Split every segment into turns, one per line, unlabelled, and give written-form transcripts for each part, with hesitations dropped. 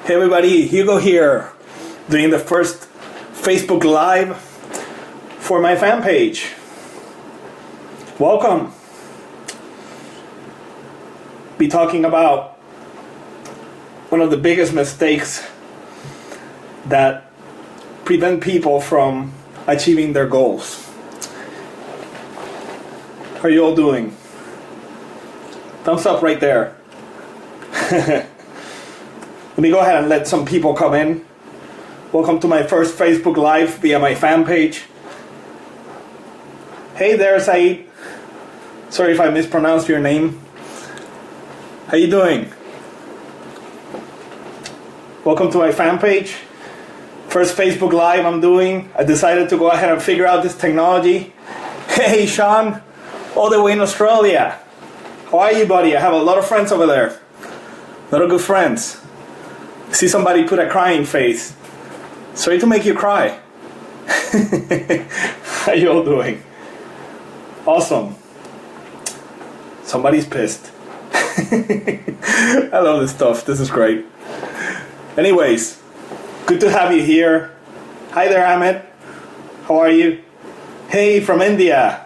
Hey everybody, Hugo here, doing the first Facebook Live for my fan page. Welcome. Be talking about one of the biggest mistakes that prevent people from achieving their goals. How are you all doing? Thumbs up right there. Let me go ahead and let some people come in. Welcome to my first Facebook Live via my fan page. Hey there, Saeed. Sorry if I mispronounced your name. How you doing? Welcome to my fan page. First Facebook Live I'm doing. I decided to go ahead and figure out this technology. Hey, Sean, all the way in Australia. How are you, buddy? I have a lot of friends over there. A lot of good friends. See somebody put a crying face. Sorry to make you cry. How you all doing? Awesome. Somebody's pissed. I love this stuff. This is great. Anyways, good to have you here. Hi there, Amit. How are you? Hey, from India.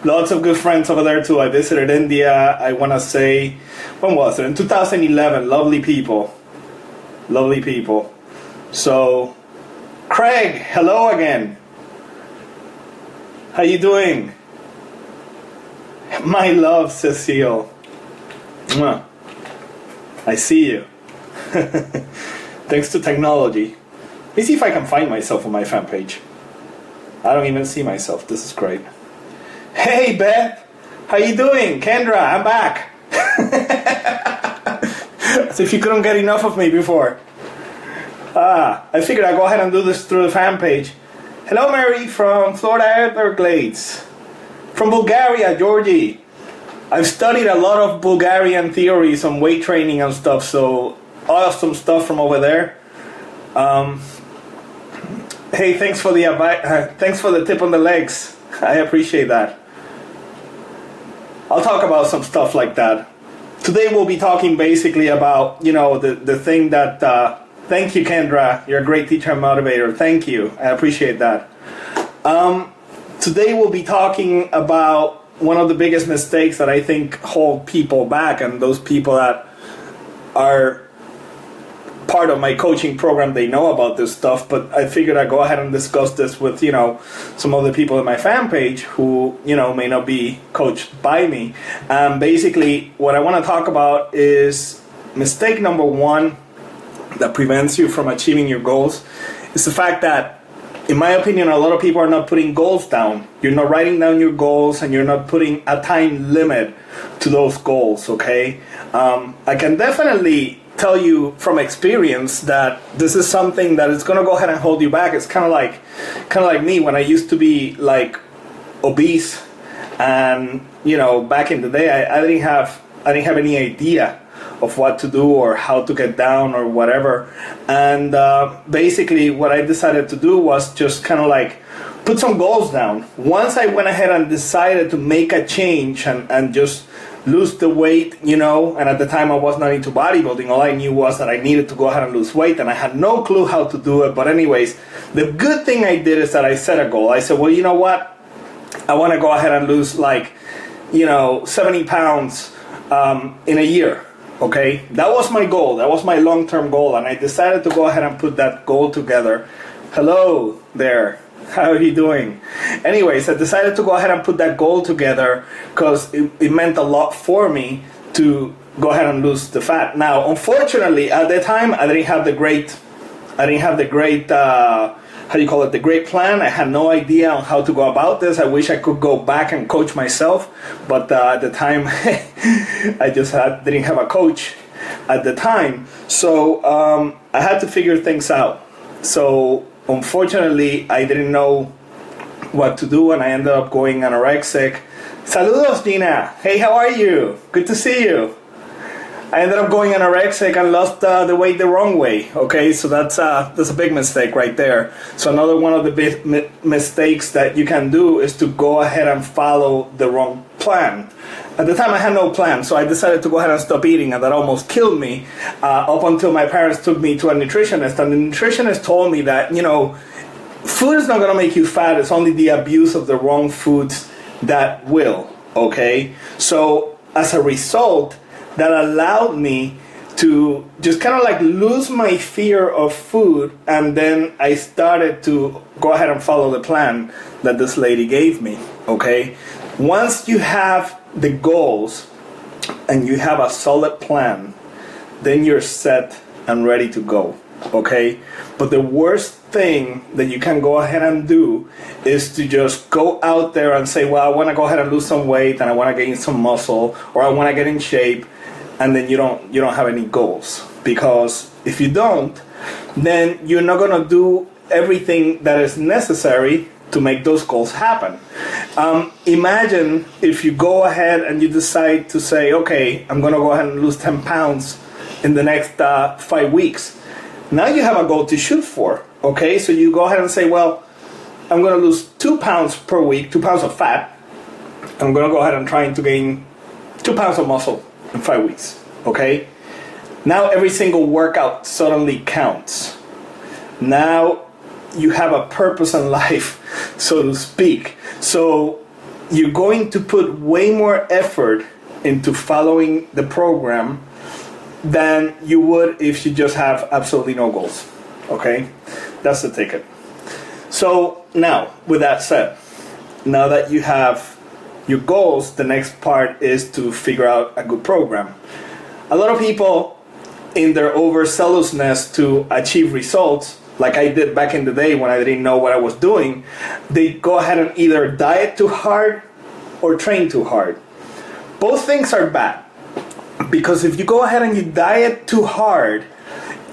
Lots of good friends over there too. I visited India, I want to say, when was it? In 2011. Lovely people. Lovely people. So, Craig, hello again. How you doing? My love, Cecile. Mwah. I see you. Thanks to technology. Let me see if I can find myself on my fan page. I don't even see myself. This is great. Hey, Beth. How you doing? Kendra, I'm back. As if you couldn't get enough of me before. I figured I'd go ahead and do this through the fan page. Hello, Mary from Florida Everglades. From Bulgaria, Georgie. I've studied a lot of Bulgarian theories on weight training and stuff, so awesome stuff from over there. Hey, thanks for the tip on the legs. I appreciate that. I'll talk about some stuff like that. Today we'll be talking basically about, the thing that, thank you, Kendra. You're a great teacher and motivator. Thank you. I appreciate that. Today we'll be talking about one of the biggest mistakes that I think hold people back, and those people that are part of my coaching program, they know about this stuff, but I figured I'd go ahead and discuss this with, some other people on my fan page who, may not be coached by me. Basically, what I want to talk about is mistake number one that prevents you from achieving your goals is the fact that, in my opinion, a lot of people are not putting goals down. You're not writing down your goals, and you're not putting a time limit to those goals, okay? I can definitely tell you from experience that this is something that is going to go ahead and hold you back. It's kind of like me when I used to be like obese, and back in the day I didn't have any idea of what to do or how to get down or whatever. And basically what I decided to do was just kind of like put some goals down. Once I went ahead and decided to make a change and just lose the weight, and at the time I was not into bodybuilding. All I knew was that I needed to go ahead and lose weight, and I had no clue how to do it. But anyways, the good thing I did is that I set a goal. I said, well, you know what? I want to go ahead and lose 70 pounds in a year. Okay, that was my goal. That was my long-term goal, and I decided to go ahead and put that goal together. Hello there. How are you doing? Anyways, I decided to go ahead and put that goal together because it meant a lot for me to go ahead and lose the fat. Now, unfortunately, at the time, I didn't have the great the great plan. I had no idea on how to go about this. I wish I could go back and coach myself, but at the time, I just didn't have a coach at the time. So I had to figure things out. So unfortunately, I didn't know what to do, and I ended up going anorexic. Saludos, Gina. Hey, how are you? Good to see you. I ended up going anorexic and lost the weight the wrong way. Okay, so that's a big mistake right there. So another one of the big mistakes that you can do is to go ahead and follow the wrong plan. At the time, I had no plan, so I decided to go ahead and stop eating, and that almost killed me up until my parents took me to a nutritionist, and the nutritionist told me that, food is not going to make you fat. It's only the abuse of the wrong foods that will, okay? So as a result, that allowed me to just kind of like lose my fear of food, and then I started to go ahead and follow the plan that this lady gave me, okay? Once you have the goals and you have a solid plan, then you're set and ready to go, okay? But the worst thing that you can go ahead and do is to just go out there and say, well, I want to go ahead and lose some weight, and I want to gain some muscle, or I want to get in shape, and then you don't have any goals. Because if you don't, then you're not going to do everything that is necessary to make those goals happen. Imagine if you go ahead and you decide to say, okay, I'm going to go ahead and lose 10 pounds in the next 5 weeks. Now you have a goal to shoot for, okay? So you go ahead and say, well, I'm going to lose 2 pounds per week, 2 pounds of fat. I'm going to go ahead and try to gain 2 pounds of muscle in 5 weeks, okay? Now every single workout suddenly counts. Now you have a purpose in life, so to speak. So you're going to put way more effort into following the program than you would if you just have absolutely no goals, okay? That's the ticket. So now, with that said, now that you have your goals, the next part is to figure out a good program. A lot of people, in their overzealousness to achieve results, like I did back in the day when I didn't know what I was doing, they go ahead and either diet too hard or train too hard. Both things are bad, because if you go ahead and you diet too hard,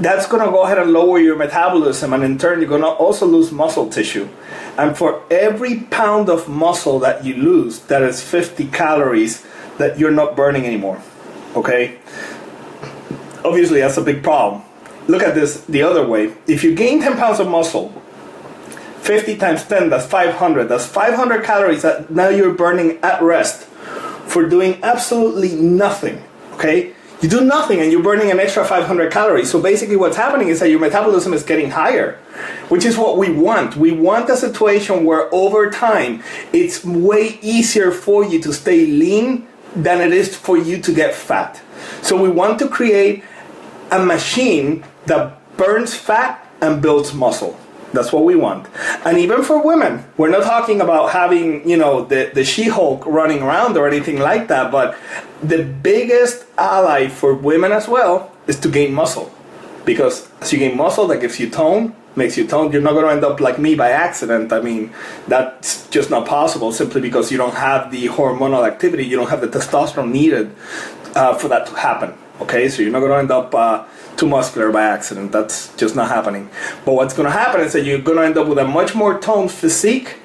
that's going to go ahead and lower your metabolism, and in turn you're going to also lose muscle tissue. And for every pound of muscle that you lose, that is 50 calories that you're not burning anymore, okay? Obviously that's a big problem. Look at this the other way. If you gain 10 pounds of muscle, 50 times 10, that's 500. That's 500 calories that now you're burning at rest for doing absolutely nothing, okay? You do nothing and you're burning an extra 500 calories. So basically what's happening is that your metabolism is getting higher, which is what we want. We want a situation where over time, it's way easier for you to stay lean than it is for you to get fat. So we want to create a machine that burns fat and builds muscle. That's what we want. And even for women, we're not talking about having, the She-Hulk running around or anything like that, but the biggest ally for women as well is to gain muscle. Because as you gain muscle, that gives you tone, makes you tone. You're not going to end up like me by accident. I mean, that's just not possible simply because you don't have the hormonal activity, you don't have the testosterone needed for that to happen. Okay, so you're not going to end up too muscular by accident. That's just not happening. But what's going to happen is that you're going to end up with a much more toned physique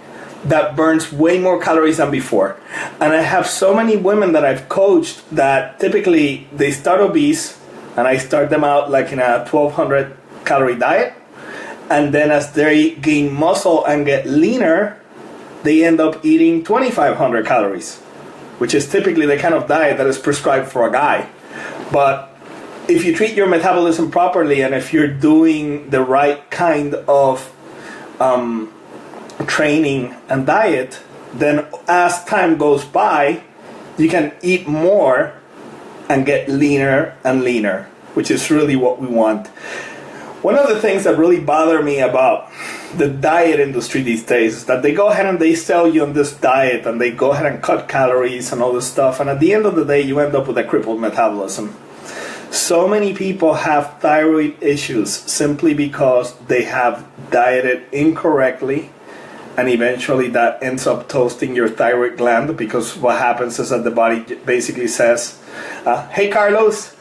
that burns way more calories than before. And I have so many women that I've coached that typically they start obese, and I start them out like in a 1,200 calorie diet. And then as they gain muscle and get leaner, they end up eating 2,500 calories, which is typically the kind of diet that is prescribed for a guy. But if you treat your metabolism properly, and if you're doing the right kind of training and diet, then as time goes by, you can eat more and get leaner and leaner, which is really what we want. One of the things that really bother me about the diet industry these days is that they go ahead and they sell you on this diet, and they go ahead and cut calories and all this stuff, and at the end of the day you end up with a crippled metabolism. So many people have thyroid issues simply because they have dieted incorrectly, and eventually that ends up toasting your thyroid gland, because what happens is that the body basically says, hey Carlos,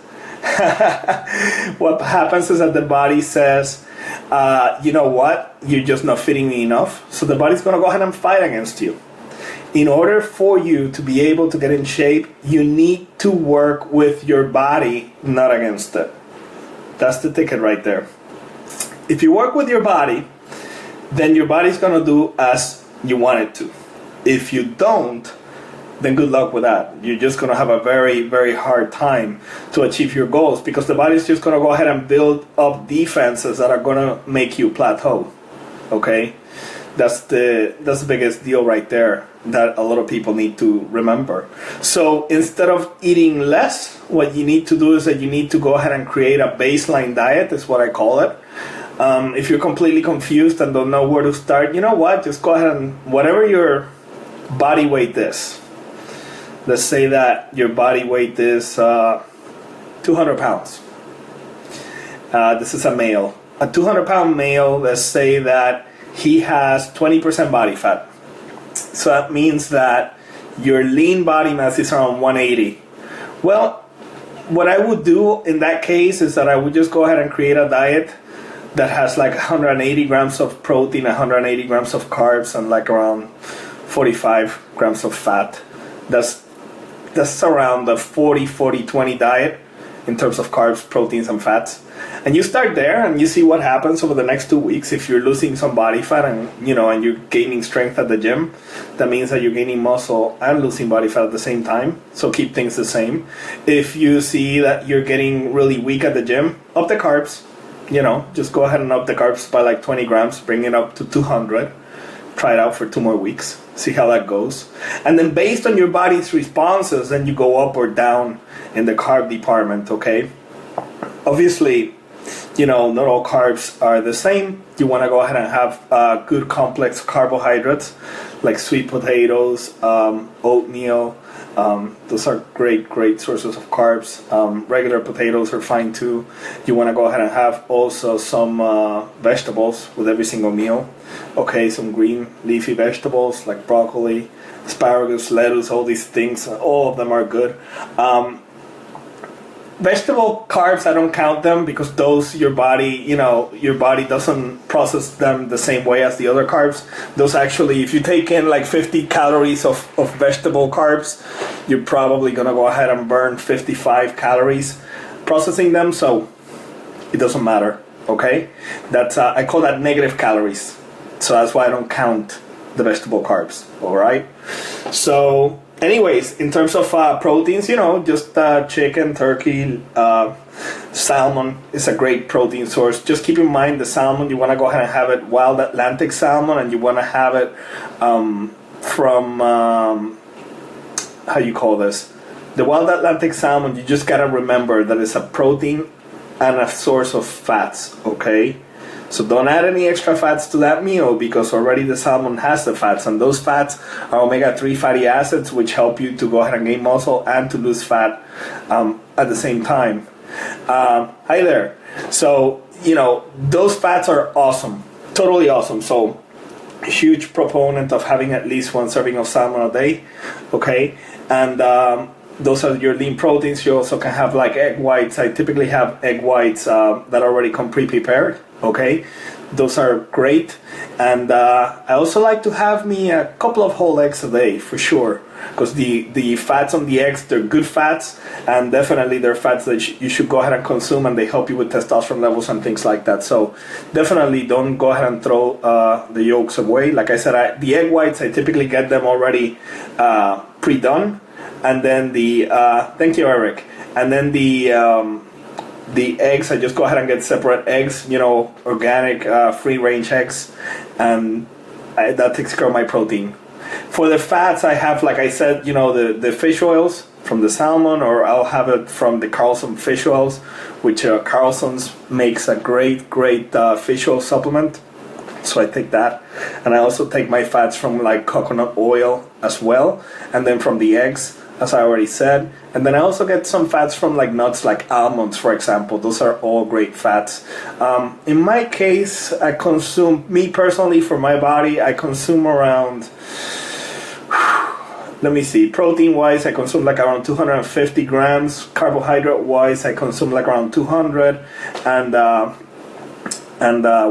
what happens is that the body says, you know what, you're just not fitting me enough. So the body's going to go ahead and fight against you. In order for you to be able to get in shape, you need to work with your body, not against it. That's the ticket right there. If you work with your body, then your body's going to do as you want it to. If you don't, then good luck with that. You're just going to have a very, very hard time to achieve your goals, because the body's just going to go ahead and build up defenses that are going to make you plateau. Okay? That's the biggest deal right there that a lot of people need to remember. So instead of eating less, what you need to do is that you need to go ahead and create a baseline diet, is what I call it. If you're completely confused and don't know where to start, you know what? Just go ahead and whatever your body weight is. Let's say that your body weight is 200 pounds. This is a male. A 200-pound male, let's say that he has 20% body fat. So that means that your lean body mass is around 180. Well, what I would do in that case is that I would just go ahead and create a diet that has like 180 grams of protein, 180 grams of carbs, and like around 45 grams of fat. That's around the 40-40-20 diet in terms of carbs, proteins, and fats. And you start there and you see what happens over the next 2 weeks. If you're losing some body fat and you're gaining strength at the gym, that means that you're gaining muscle and losing body fat at the same time. So keep things the same. If you see that you're getting really weak at the gym, up the carbs. Just go ahead and up the carbs by like 20 grams, bring it up to 200. Try it out for 2 more weeks. See how that goes. And then based on your body's responses, then you go up or down in the carb department, okay? Obviously, not all carbs are the same. You want to go ahead and have good complex carbohydrates like sweet potatoes, oatmeal. Those are great sources of carbs. Regular potatoes are fine too. You want to go ahead and have also some vegetables with every single meal. Okay, some green leafy vegetables like broccoli, asparagus, lettuce, all these things. All of them are good. Vegetable carbs, I don't count them because those your body doesn't process them the same way as the other carbs. Those actually, if you take in like 50 calories of vegetable carbs, you're probably gonna go ahead and burn 55 calories processing them, so it doesn't matter, okay? That's I call that negative calories. So that's why I don't count the vegetable carbs, all right? So anyways, in terms of proteins, just chicken, turkey, salmon is a great protein source. Just keep in mind the salmon, you want to go ahead and have it wild Atlantic salmon, and you want to have it from, how you call this? The wild Atlantic salmon, you just got to remember that it's a protein and a source of fats, okay? So don't add any extra fats to that meal because already the salmon has the fats, and those fats are omega-3 fatty acids, which help you to go ahead and gain muscle and to lose fat at the same time. Hi there. So, those fats are awesome, totally awesome. So, huge proponent of having at least 1 serving of salmon a day, okay? And those are your lean proteins. You also can have like egg whites. I typically have egg whites that already come pre-prepared. Okay, those are great. And I also like to have me a couple of whole eggs a day for sure, because the fats on the eggs, they're good fats, and definitely they're fats that you should go ahead and consume, and they help you with testosterone levels and things like that. So definitely don't go ahead and throw the yolks away. Like I said, the egg whites, I typically get them already pre-done, and then thank you, Eric, and then the eggs, I just go ahead and get separate eggs, organic, free-range eggs, and that takes care of my protein. For the fats, I have, like I said, the fish oils from the salmon, or I'll have it from the Carlson fish oils, which Carlson's makes a great fish oil supplement. So I take that, and I also take my fats from like coconut oil as well, and then from the eggs, as I already said. And then I also get some fats from like nuts, like almonds, for example. Those are all great fats. In my case, I consume, me personally, for my body, I consume around, let me see, protein-wise, I consume like around 250 grams. Carbohydrate-wise, I consume like around 200. And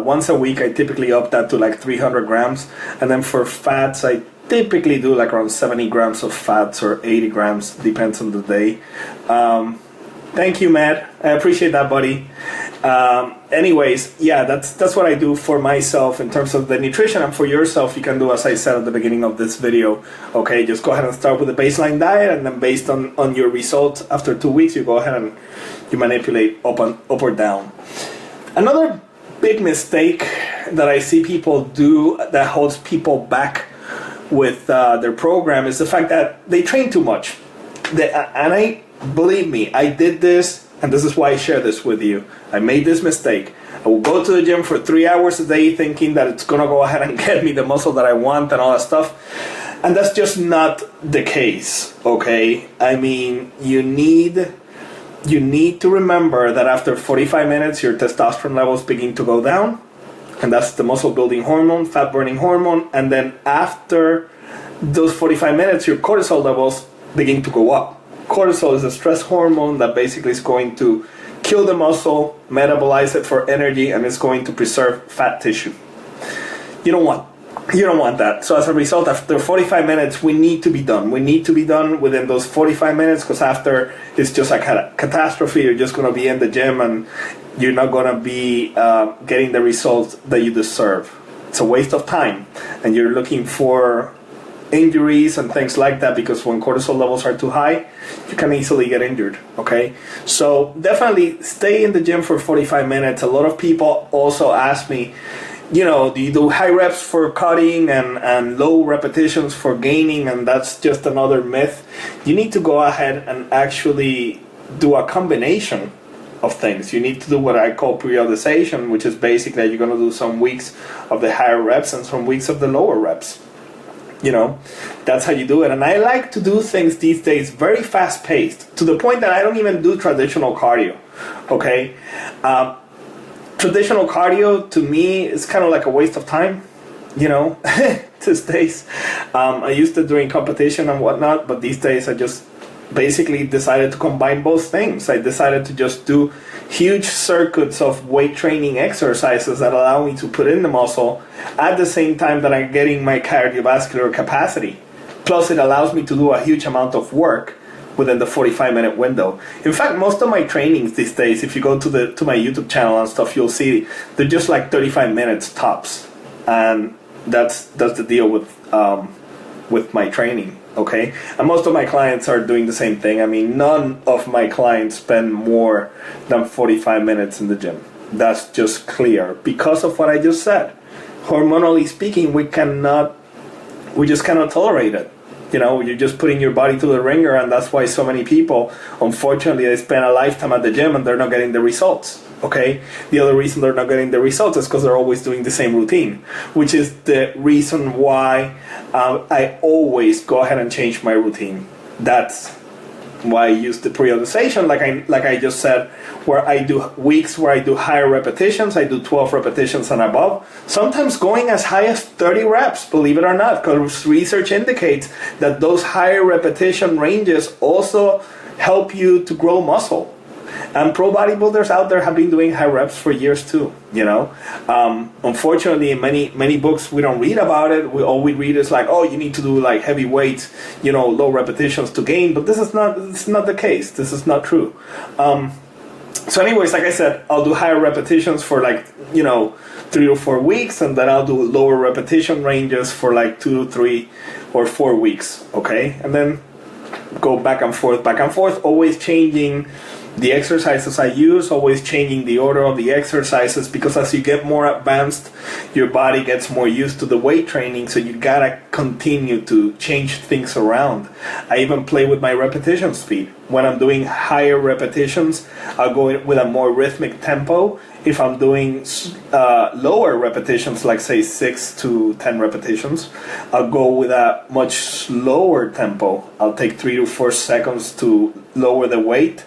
once a week, I typically up that to like 300 grams. And then for fats, I typically do like around 70 grams of fats or 80 grams, depends on the day. Thank you, Matt. I appreciate that, buddy. Anyways, yeah, that's what I do for myself in terms of the nutrition, and for yourself, you can do as I said at the beginning of this video. Okay, just go ahead and start with a baseline diet, and then based on your results after 2 weeks, you go ahead and you manipulate up or down. Another big mistake that I see people do that holds people back with their program is the fact that they train too much. Believe me, I did this, and this is why I share this with you. I made this mistake. I will go to the gym for 3 hours a day thinking that it's going to go ahead and get me the muscle that I want and all that stuff. And that's just not the case, okay? I mean, you need to remember that after 45 minutes, your testosterone levels begin to go down. And that's the muscle building hormone, fat burning hormone. And then after those 45 minutes, your cortisol levels begin to go up. Cortisol is a stress hormone that basically is going to kill the muscle, metabolize it for energy, and it's going to preserve fat tissue. You don't want that. So as a result, after 45 minutes, we need to be done. We need to be done within those 45 minutes, because after, it's just like a catastrophe. You're just going to be in the gym and you're not going to be getting the results that you deserve. It's a waste of time, and you're looking for injuries and things like that, because when cortisol levels are too high, you can easily get injured. Okay, so definitely stay in the gym for 45 minutes. A lot of people also ask me, do you do high reps for cutting and low repetitions for gaining? And that's just another myth. You need to go ahead and actually do a combination of things. You need to do what I call periodization, which is basically that you're going to do some weeks of the higher reps and some weeks of the lower reps. That's how you do it. And I like to do things these days very fast paced, to the point that I don't even do traditional cardio. Okay, traditional cardio to me is kind of like a waste of time, these days. I used to during competition and whatnot, but these days I just basically decided to combine both things. I decided to just do huge circuits of weight training exercises that allow me to put in the muscle at the same time that I'm getting my cardiovascular capacity. Plus, it allows me to do a huge amount of work within the 45-minute window. In fact, most of my trainings these days, if you go to my YouTube channel and stuff, you'll see they're just like 35 minutes tops, and that's the deal with my training. Okay, and most of my clients are doing the same thing. I mean, none of my clients spend more than 45 minutes in the gym. That's just clear because of what I just said. Hormonally speaking, we just cannot tolerate it. You're just putting your body to the ringer, and that's why so many people, unfortunately, they spend a lifetime at the gym and they're not getting the results. Okay, the other reason they're not getting the results is because they're always doing the same routine, which is the reason why I always go ahead and change my routine. That's why I use the periodization, like I just said, where I do weeks where I do higher repetitions. I do 12 repetitions and above, sometimes going as high as 30 reps, believe it or not, because research indicates that those higher repetition ranges also help you to grow muscle. And pro bodybuilders out there have been doing high reps for years too. Unfortunately, in many books we don't read about it. All we read is like, oh, you need to do like heavy weights, low repetitions to gain. But this is not the case. This is not true. So anyways, like I said, I'll do higher repetitions for 3 to 4 weeks, and then I'll do lower repetition ranges for 2 to 3 or 4 weeks. Okay, and then go back and forth, always changing the exercises I use, always changing the order of the exercises, because as you get more advanced, your body gets more used to the weight training, so you gotta continue to change things around. I even play with my repetition speed. When I'm doing higher repetitions, I'll go with a more rhythmic tempo. If I'm doing lower repetitions, like say 6 to 10 repetitions, I'll go with a much slower tempo. I'll take 3 to 4 seconds to lower the weight,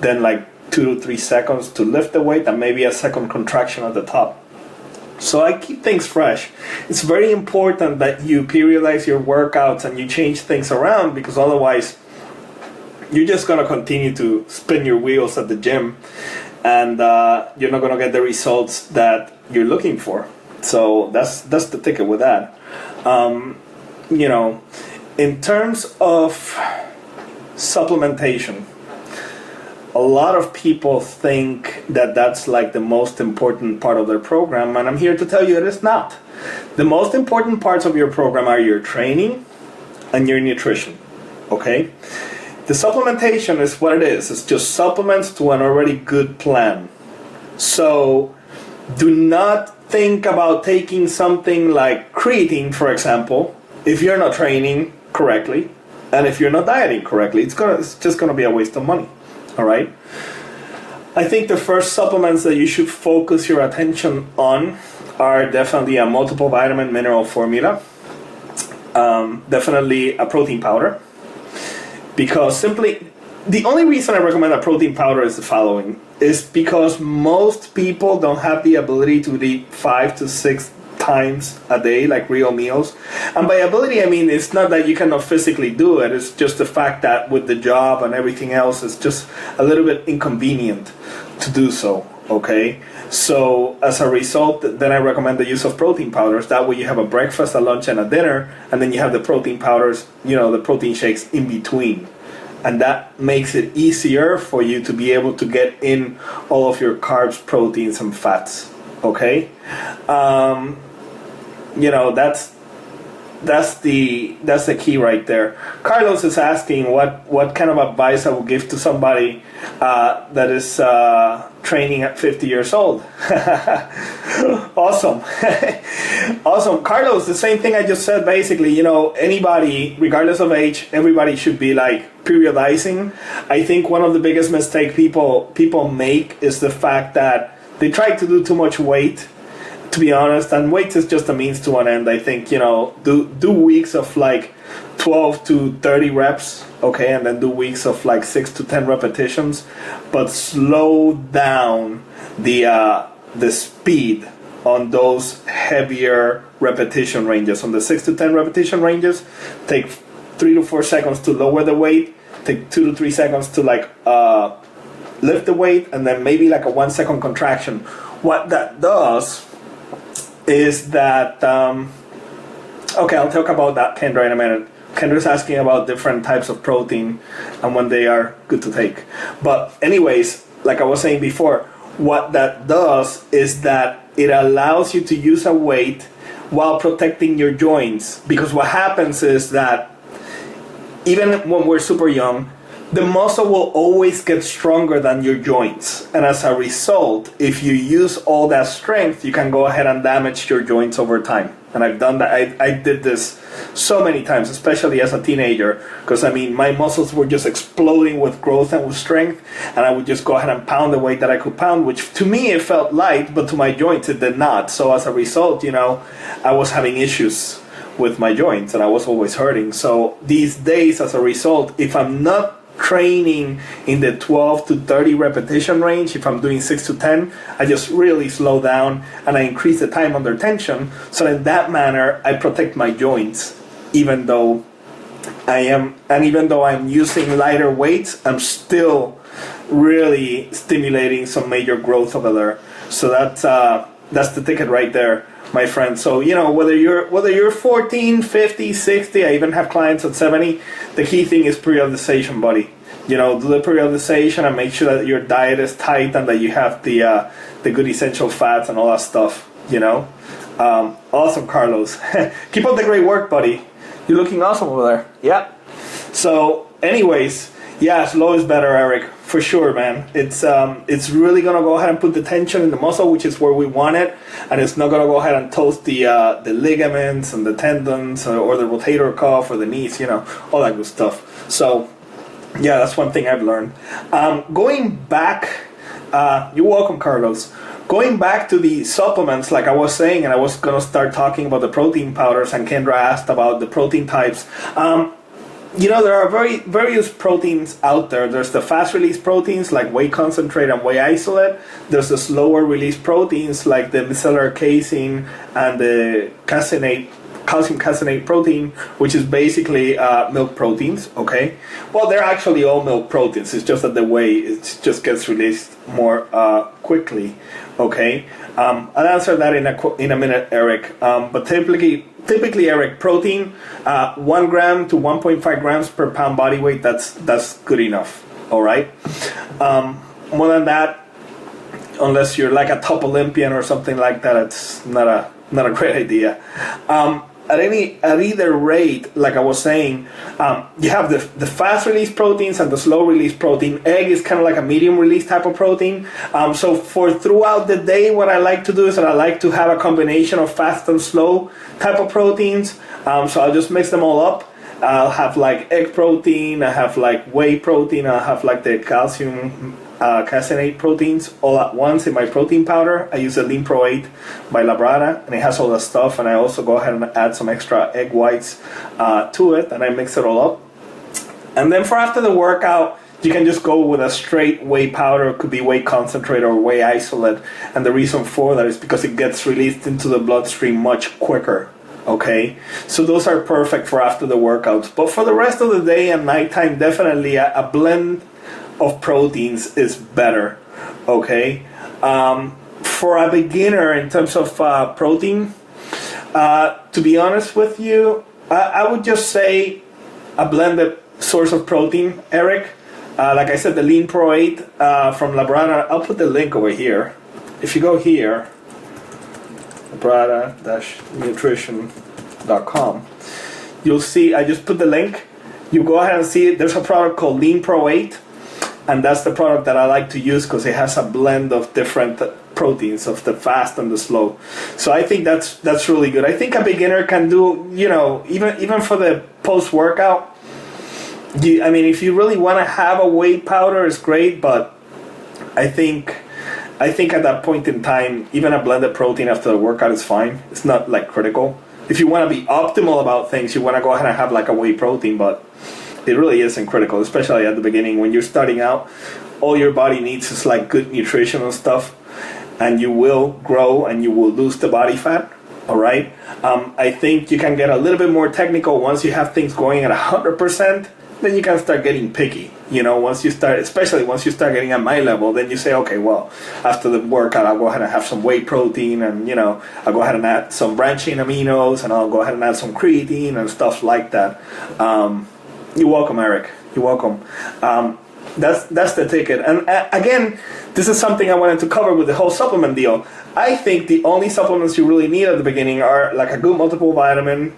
then 2 to 3 seconds to lift the weight, and maybe a second contraction at the top. So I keep things fresh. It's very important that you periodize your workouts and you change things around, because otherwise you're just going to continue to spin your wheels at the gym, and you're not going to get the results that you're looking for. So that's the ticket with that. In terms of supplementation, a lot of people think that that's like the most important part of their program, and I'm here to tell you it is not. The most important parts of your program are your training and your nutrition, okay? The supplementation is what it is. It's just supplements to an already good plan. So do not think about taking something like creatine, for example, if you're not training correctly and if you're not dieting correctly. It's just gonna be a waste of money. All right. I think the first supplements that you should focus your attention on are definitely a multiple vitamin mineral formula, definitely a protein powder, because simply the only reason I recommend a protein powder is the following: is because most people don't have the ability to eat 5 to 6 times a day, like real meals. And by ability, I mean, it's not that you cannot physically do it. It's just the fact that with the job and everything else, it's just a little bit inconvenient to do so, okay? So as a result, then I recommend the use of protein powders. That way you have a breakfast, a lunch, and a dinner, and then you have the protein powders, you know, the protein shakes in between. And that makes it easier for you to be able to get in all of your carbs, proteins, and fats, okay? You know, that's the key right there. Carlos is asking what kind of advice I would give to somebody that is training at 50 years old. Awesome. Awesome. Carlos, the same thing I just said, basically. You know, anybody, regardless of age, everybody should be like periodizing. I think one of the biggest mistakes people make is the fact that they try to do too much weight, to be honest, and weight is just a means to an end. I think, you know, do weeks of like 12 to 30 reps, okay, and then do weeks of like 6 to 10 repetitions, but slow down the speed on those heavier repetition ranges. On the 6 to 10 repetition ranges, take 3 to 4 seconds to lower the weight, take 2 to 3 seconds to like lift the weight, and then maybe like a 1 second contraction. What that does is that, okay, I'll talk about that, Kendra, in a minute. Kendra's asking about different types of protein and when they are good to take. But anyways, like I was saying before, what that does is that it allows you to use a weight while protecting your joints. Because what happens is that even when we're super young, the muscle will always get stronger than your joints. And as a result, if you use all that strength, you can go ahead and damage your joints over time. And I've done that. I did this so many times, especially as a teenager, because I mean, my muscles were just exploding with growth and with strength, and I would just go ahead and pound the weight that I could pound, which to me it felt light, but to my joints it did not. So as a result, you know, I was having issues with my joints and I was always hurting. So these days, as a result, if I'm not training in the 12 to 30 repetition range, if I'm doing 6 to 10, I just really slow down and I increase the time under tension. So in that manner, I protect my joints, even though I'm using lighter weights, I'm still really stimulating some major growth over there. So that's the ticket right there, my friend. So, you know, whether you're 14, 50, 60, I even have clients at 70, the key thing is periodization, buddy. You know, do the periodization and make sure that your diet is tight and that you have the good essential fats and all that stuff, you know. Awesome, Carlos. Keep up the great work, buddy. You're looking awesome over there. Yeah. So, anyways, yeah, slow is better, Eric. For sure, man. It's really gonna go ahead and put the tension in the muscle, which is where we want it, and it's not gonna go ahead and toast the ligaments and the tendons or the rotator cuff or the knees, you know, all that good stuff. So, yeah, that's one thing I've learned. Going back, you're welcome, Carlos. Going back to the supplements, like I was saying, and I was gonna start talking about the protein powders, and Kendra asked about the protein types. You know, there are various proteins out there. There's the fast-release proteins like whey concentrate and whey isolate. There's the slower-release proteins like the micellar casein and the calcium caseinate protein, which is basically milk proteins, okay? Well, they're actually all milk proteins. It's just that the whey it just gets released more quickly, okay? I'll answer that in a minute, Eric. But typically, Eric, protein, 1 gram to 1.5 grams per pound body weight, that's good enough, all right? More than that, unless you're like a top Olympian or something like that, it's not a great idea. At either rate, like I was saying, you have the fast release proteins and the slow release protein. Egg is kind of like a medium release type of protein. So for throughout the day, what I like to do is that I like to have a combination of fast and slow type of proteins. So I'll just mix them all up. I'll have like egg protein, I have like whey protein, I'll have like the calcium caseinate proteins all at once in my protein powder. I use the Lean Pro 8 by Labrada, and it has all the stuff, and I also go ahead and add some extra egg whites to it, and I mix it all up. And then for after the workout, you can just go with a straight whey powder. It could be whey concentrate or whey isolate, and the reason for that is because it gets released into the bloodstream much quicker. Okay, so those are perfect for after the workouts. But for the rest of the day and nighttime, definitely a blend of proteins is better. Okay, for a beginner in terms of protein, to be honest with you, I would just say a blended source of protein, Eric. Like I said, the Lean Pro 8 from Labrada. I'll put the link over here. If you go here, Labrada-nutrition.com, you'll see I just put the link. You go ahead and see it. There's a product called Lean Pro 8, and that's the product that I like to use because it has a blend of different proteins, of the fast and the slow. So I think that's really good. I think a beginner can do, even for the post-workout, if you really want to have a whey powder, it's great, but I think at that point in time, even a blended protein after the workout is fine. It's not like critical. If you want to be optimal about things, you want to go ahead and have like a whey protein, but it really isn't critical, especially at the beginning. When you're starting out, all your body needs is like good nutritional stuff, and you will grow and you will lose the body fat. All right. I think you can get a little bit more technical once you have things going at 100%. Then you can start getting picky. Especially once you start getting at my level, then you say, okay, well, after the workout, I'll go ahead and have some whey protein, and I'll go ahead and add some branched-chain aminos, and I'll go ahead and add some creatine and stuff like that. You're welcome, Eric. You're welcome. That's the ticket. And again, this is something I wanted to cover with the whole supplement deal. I think the only supplements you really need at the beginning are like a good multiple vitamin.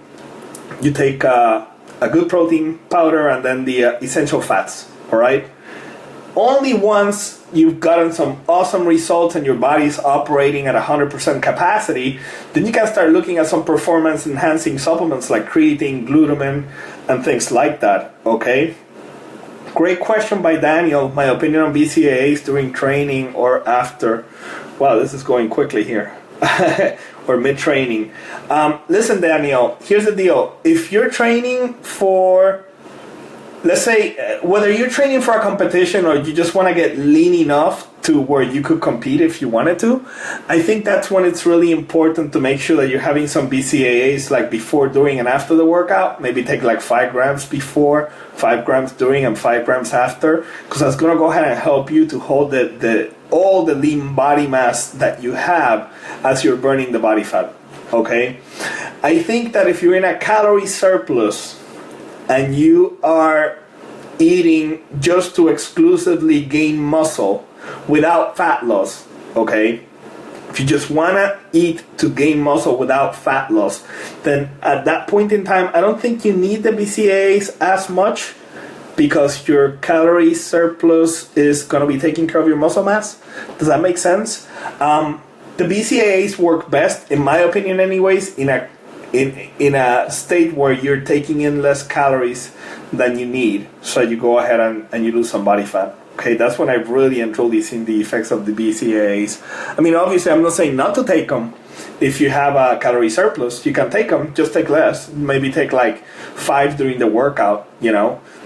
You take a good protein powder, and then the essential fats, all right? Only once you've gotten some awesome results and your body's operating at 100% capacity, then you can start looking at some performance-enhancing supplements like creatine, glutamine, and things like that, okay? Great question by Daniel. My opinion on BCAAs during training or after. Wow, this is going quickly here. Or mid-training. Listen, Daniel, here's the deal. If you're training for, let's say, whether you're training for a competition or you just want to get lean enough to where you could compete if you wanted to, I think that's when it's really important to make sure that you're having some BCAAs like before, during, and after the workout. Maybe take like 5 grams before, 5 grams during, and 5 grams after, because that's going to go ahead and help you to hold all the lean body mass that you have as you're burning the body fat, okay? I think that if you're in a calorie surplus and you are eating just to exclusively gain muscle without fat loss, okay? If you just want to eat to gain muscle without fat loss, then at that point in time, I don't think you need the BCAAs as much, because your calorie surplus is going to be taking care of your muscle mass. Does that make sense? The BCAAs work best, in my opinion anyways, in a state where you're taking in less calories than you need, so you go ahead and you lose some body fat. Okay, that's when I've really and truly seen the effects of the BCAAs. Obviously, I'm not saying not to take them. If you have a calorie surplus, you can take them, just take less. Maybe take like 5 during the workout,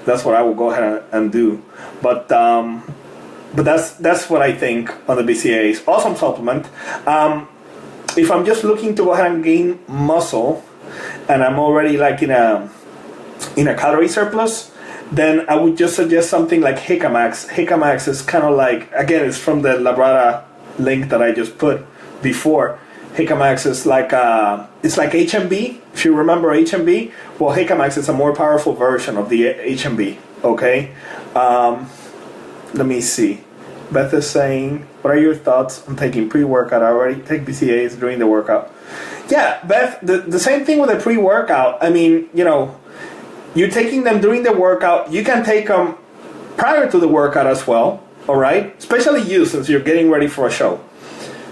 That's what I will go ahead and do. But that's what I think on the BCAAs. Awesome supplement. If I'm just looking to go ahead and gain muscle, and I'm already like in a calorie surplus, then I would just suggest something like HugoMax. HugoMax is kind of like, again, it's from the Labrada link that I just put before. HugoMax is like it's like HMB. If you remember HMB, well, HugoMax is a more powerful version of the HMB. Okay, Let me see. Beth is saying, what are your thoughts on taking pre-workout? I already take BCAAs during the workout. Yeah, Beth, the same thing with the pre-workout. I mean, you're taking them during the workout. You can take them prior to the workout as well, all right? Especially you, since you're getting ready for a show.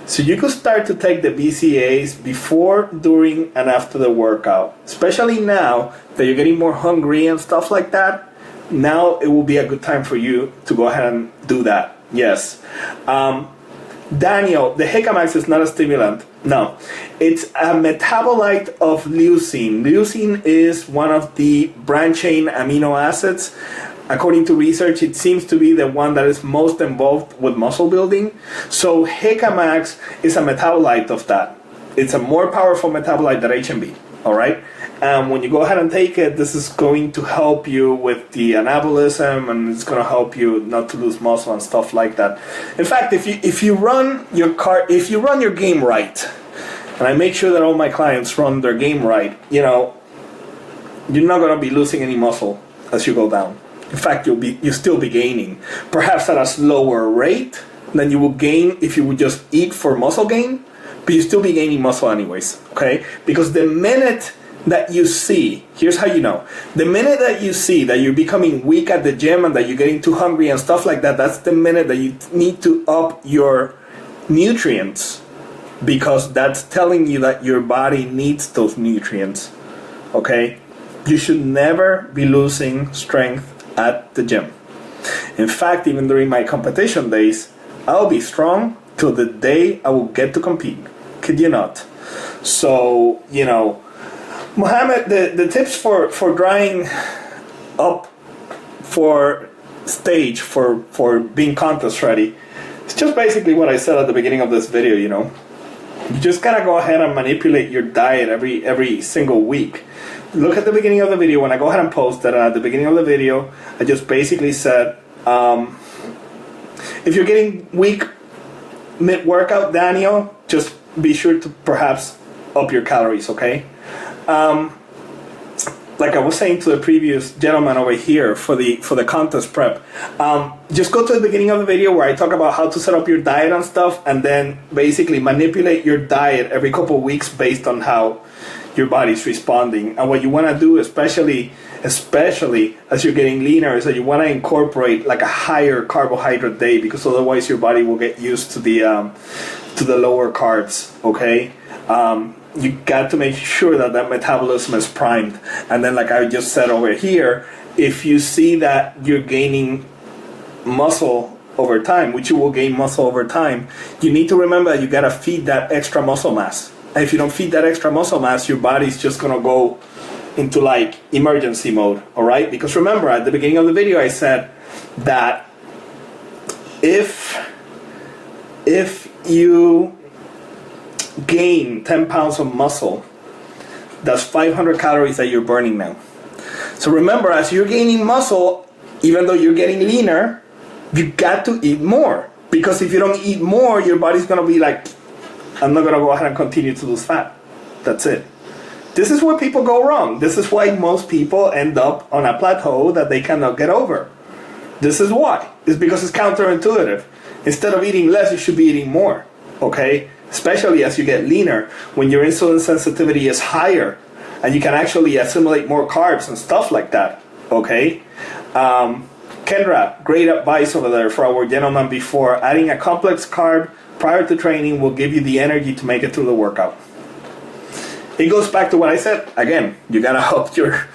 So you could start to take the BCAAs before, during, and after the workout. Especially now that you're getting more hungry and stuff like that. Now it will be a good time for you to go ahead and do that. Yes. Daniel, the HugoMax is not a stimulant. No. It's a metabolite of leucine. Leucine is one of the branched-chain amino acids. According to research, it seems to be the one that is most involved with muscle building. So HugoMax is a metabolite of that. It's a more powerful metabolite than HMB. All right. When you go ahead and take it, this is going to help you with the anabolism, and it's going to help you not to lose muscle and stuff like that. In fact, if you run your game right, and I make sure that all my clients run their game right, you're not going to be losing any muscle as you go down. In fact, you'll still be gaining, perhaps at a slower rate than you will gain if you would just eat for muscle gain, but you still be gaining muscle anyways, okay? Because the minute that you see, here's how you know. The minute that you see that you're becoming weak at the gym and that you're getting too hungry and stuff like that, that's the minute that you need to up your nutrients, because that's telling you that your body needs those nutrients, okay? You should never be losing strength at the gym. In fact, even during my competition days, I'll be strong till the day I will get to compete. Kid you not. So, Mohammed, the tips for drying up for stage, for being contest ready, it's just basically what I said at the beginning of this video, You just gotta go ahead and manipulate your diet every single week. Look at the beginning of the video. When I go ahead and post that, at the beginning of the video, I just basically said, if you're getting weak mid-workout, Daniel, just be sure to perhaps up your calories, okay? Like I was saying to the previous gentleman over here for the contest prep, just go to the beginning of the video where I talk about how to set up your diet and stuff, and then basically manipulate your diet every couple of weeks based on how your body's responding. And what you want to do, especially as you're getting leaner, is that you want to incorporate like a higher carbohydrate day, because otherwise your body will get used to the lower carbs, okay? You got to make sure that metabolism is primed. And then, like I just said over here, if you see that you're gaining muscle over time, which you will gain muscle over time, you need to remember that you got to feed that extra muscle mass. And if you don't feed that extra muscle mass, your body's just going to go into like emergency mode, all right? Because remember, at the beginning of the video, I said that if you gain 10 pounds of muscle, that's 500 calories that you're burning now. So remember, as you're gaining muscle, even though you're getting leaner, you got to eat more. Because if you don't eat more, your body's going to be like, I'm not going to go ahead and continue to lose fat. That's it. This is where people go wrong. This is why most people end up on a plateau that they cannot get over. This is why. It's because it's counterintuitive. Instead of eating less, you should be eating more. Okay? Especially as you get leaner, when your insulin sensitivity is higher, and you can actually assimilate more carbs and stuff like that. Okay? Kendra, great advice over there for our gentleman before. Adding a complex carb prior to training will give you the energy to make it through the workout. It goes back to what I said. Again, you gotta help your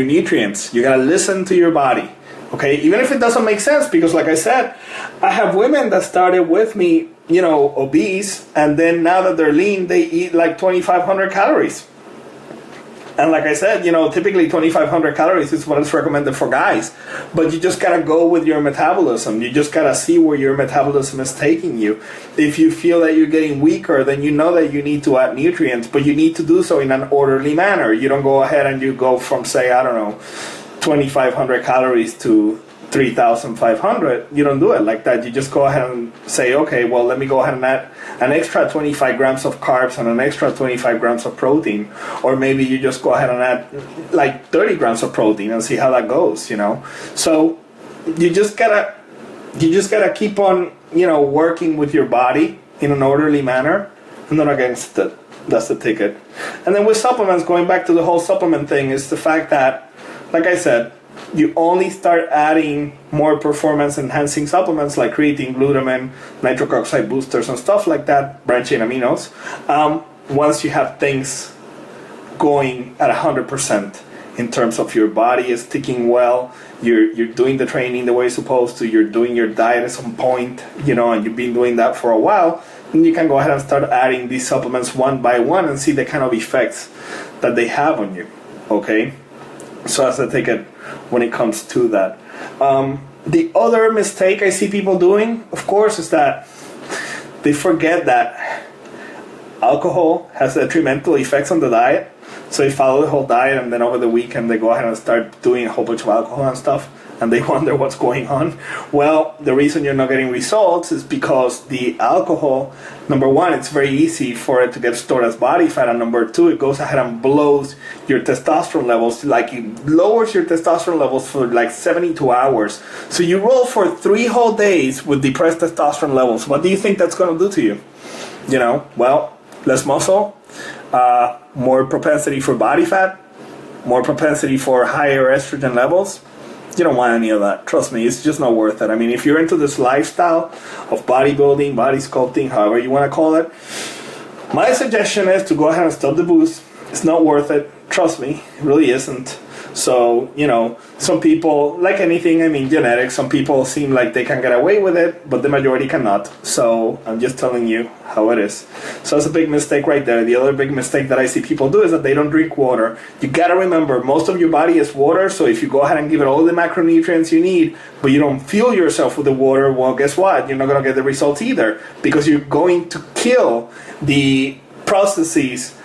nutrients. You gotta listen to your body. Okay, even if it doesn't make sense, because like I said, I have women that started with me, obese, and then now that they're lean, they eat like 2,500 calories. And like I said, typically 2,500 calories is what is recommended for guys. But you just gotta go with your metabolism. You just gotta see where your metabolism is taking you. If you feel that you're getting weaker, then you know that you need to add nutrients, but you need to do so in an orderly manner. You don't go ahead and you go from, say, 2,500 calories to 3,500. You don't do it like that. You just go ahead and say, okay, well, let me go ahead and add an extra 25 grams of carbs and an extra 25 grams of protein. Or maybe you just go ahead and add like 30 grams of protein and see how that goes, So you just gotta You just gotta keep on, working with your body in an orderly manner and not against it. That's the ticket. And then with supplements, going back to the whole supplement thing, is the fact that, like I said, you only start adding more performance enhancing supplements like creatine, glutamine, nitric oxide boosters and stuff like that, branched chain aminos, once you have things going at 100% in terms of your body is ticking well, you're doing the training the way you're supposed to, you're doing your diet at some point, and you've been doing that for a while, then you can go ahead and start adding these supplements one by one and see the kind of effects that they have on you, okay? So that's the ticket when it comes to that. The other mistake I see people doing, of course, is that they forget that alcohol has detrimental effects on the diet. So they follow the whole diet, and then over the weekend they go ahead and start doing a whole bunch of alcohol and stuff, and they wonder what's going on. Well, the reason you're not getting results is because the alcohol, number one, it's very easy for it to get stored as body fat, and number two, it goes ahead and blows your testosterone levels, like it lowers your testosterone levels for like 72 hours. So you roll for 3 whole days with depressed testosterone levels. What do you think that's going to do to you? Well, less muscle, more propensity for body fat, more propensity for higher estrogen levels. You don't want any of that. Trust me, it's just not worth it. I mean, if you're into this lifestyle of bodybuilding, body sculpting, however you want to call it, my suggestion is to go ahead and stop the booze. It's not worth it. Trust me, it really isn't. So, some people, like anything, I mean, genetics, some people seem like they can get away with it, but the majority cannot. So I'm just telling you how it is. So that's a big mistake right there. The other big mistake that I see people do is that they don't drink water. You got to remember, most of your body is water. So if you go ahead and give it all the macronutrients you need, but you don't fuel yourself with the water, well, guess what? You're not going to get the results either, because you're going to kill the processes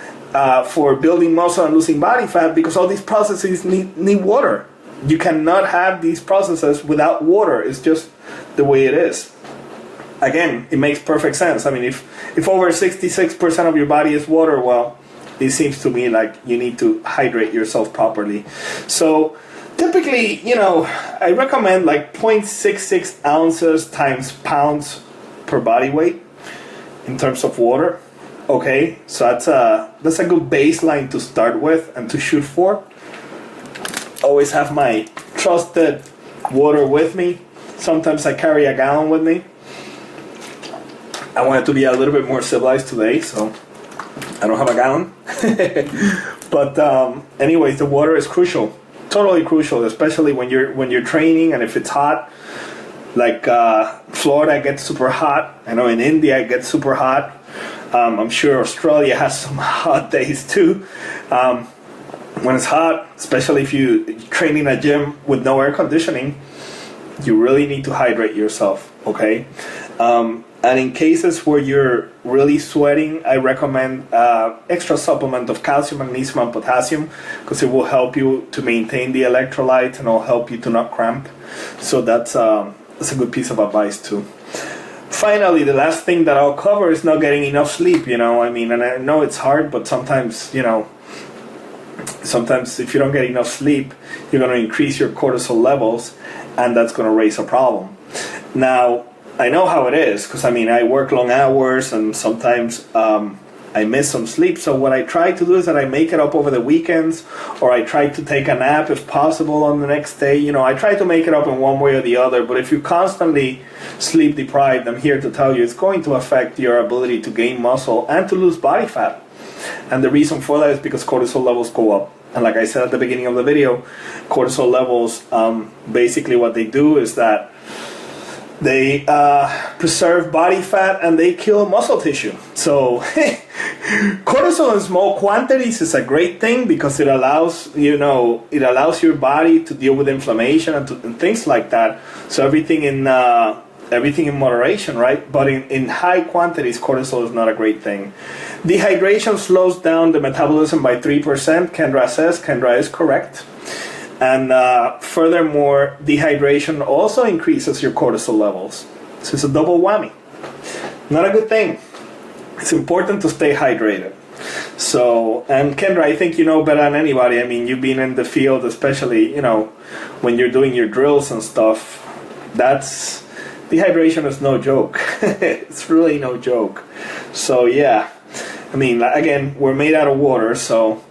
for building muscle and losing body fat, because all these processes need water. You cannot have these processes without water. It's just the way it is. Again, it makes perfect sense. I mean, if over 66% of your body is water, well, it seems to me like you need to hydrate yourself properly. So typically, I recommend like 0.66 ounces times pounds per body weight in terms of water. Okay, so that's a good baseline to start with and to shoot for. Always have my trusted water with me. Sometimes I carry a gallon with me. I wanted to be a little bit more civilized today, so I don't have a gallon. But anyways, the water is crucial, totally crucial, especially when you're training and if it's hot. Like Florida gets super hot. I know in India it gets super hot. I'm sure Australia has some hot days too. When it's hot, especially if you train in a gym with no air conditioning, you really need to hydrate yourself, okay? And in cases where you're really sweating, I recommend extra supplement of calcium, magnesium, and potassium, because it will help you to maintain the electrolytes and it'll help you to not cramp. So that's a good piece of advice too. Finally, the last thing that I'll cover is not getting enough sleep, I mean, and I know it's hard, but sometimes if you don't get enough sleep, you're going to increase your cortisol levels, and that's going to raise a problem. Now, I know how it is, because, I work long hours, and sometimes I miss some sleep. So what I try to do is that I make it up over the weekends, or I try to take a nap if possible on the next day. I try to make it up in one way or the other. But if you're constantly sleep deprived, I'm here to tell you it's going to affect your ability to gain muscle and to lose body fat. And the reason for that is because cortisol levels go up. And like I said at the beginning of the video, cortisol levels, basically what they do is that they preserve body fat and they kill muscle tissue. So cortisol in small quantities is a great thing because it allows your body to deal with inflammation and things like that. So everything in moderation, right? But in high quantities, cortisol is not a great thing. Dehydration slows down the metabolism by 3%. Kendra says. Kendra is correct. And furthermore, dehydration also increases your cortisol levels. So it's a double whammy. Not a good thing. It's important to stay hydrated. So, and Kendra, I think you know better than anybody. You've been in the field, especially, when you're doing your drills and stuff. That's dehydration is no joke. It's really no joke. So yeah, I mean, again, we're made out of water, so